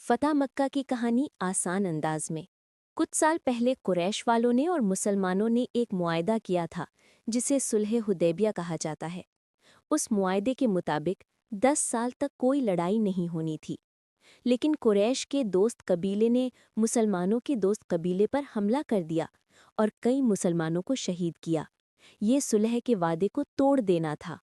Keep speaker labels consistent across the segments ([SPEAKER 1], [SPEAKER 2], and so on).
[SPEAKER 1] فتح مक्का की कहानी आसान अंदाज में। कुछ साल पहले कुरैश वालों ने और मुसलमानों ने एक मुआहदा किया था जिसे सुलह हुदैबिया कहा जाता है। उस मुआहदे के मुताबिक 10 साल तक कोई लड़ाई नहीं होनी थी। लेकिन कुरैश के दोस्त कबीले ने मुसलमानों के दोस्त कबीले पर हमला कर दिया और कई मुसलमानों को शहीद किया। ये सुलह के वादे को तोड़ देना था।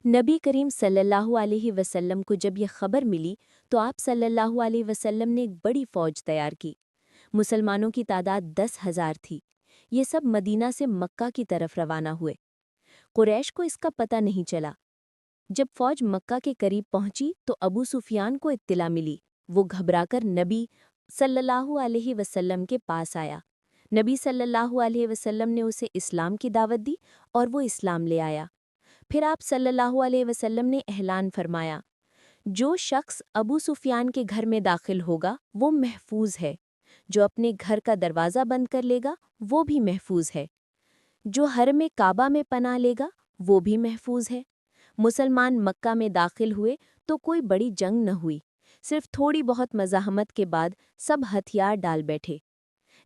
[SPEAKER 1] नबी करीम सल्लल्लाहु अलैहि वसल्लम को जब यह खबर मिली तो आप सल्लल्लाहु अलैहि वसल्लम ने एक बड़ी फौज तैयार की। मुसलमानों की तादाद 10,000 थी। ये सब मदीना से मक्का की तरफ रवाना हुए। कुरैश को इसका पता नहीं चला। जब फौज मक्का के करीब पहुंची तो अबू सुफियान को इत्तिला मिली। वो घबराकर नबी सल्लल्लाहु अलैहि वसल्लम के पास आया। नबी सल्लल्लाहु अलैहि वसल्लम ने उसे इस्लाम की दावत दी और वो इस्लाम ले आया। फिर आप सल्लल्लाहु अलैहि वसल्लम ने ऐलान फरमाया, जो शख्स अबू सुफियान के घर में दाखिल होगा वो महफूज है। जो अपने घर का दरवाज़ा बंद कर लेगा वो भी महफूज है। जो हरम काबा में पनाह लेगा वो भी महफूज है। मुसलमान मक्का में दाखिल हुए तो कोई बड़ी जंग न हुई। सिर्फ थोड़ी बहुत मज़ाहमत के बाद सब हथियार डाल बैठे।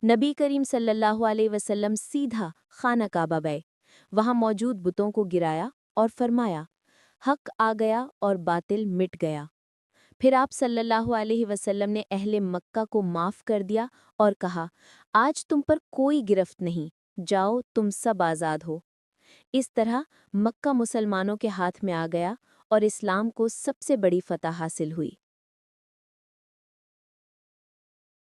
[SPEAKER 1] नबी करीम सल्लल्लाहु अलैहि वसल्लम सीधा खाना काबा गए। वहाँ मौजूद बुतों को गिराया और फरमाया, हक आ गया और बातिल मिट गया। फिर आप सल्लल्लाहु अलैहि वसल्लम ने अहले मक्का को माफ़ कर दिया और कहा, आज तुम पर कोई गिरफ्त नहीं, जाओ तुम सब आज़ाद हो। इस तरह मक्का मुसलमानों के हाथ में आ गया और इस्लाम को सबसे बड़ी फतह हासिल हुई।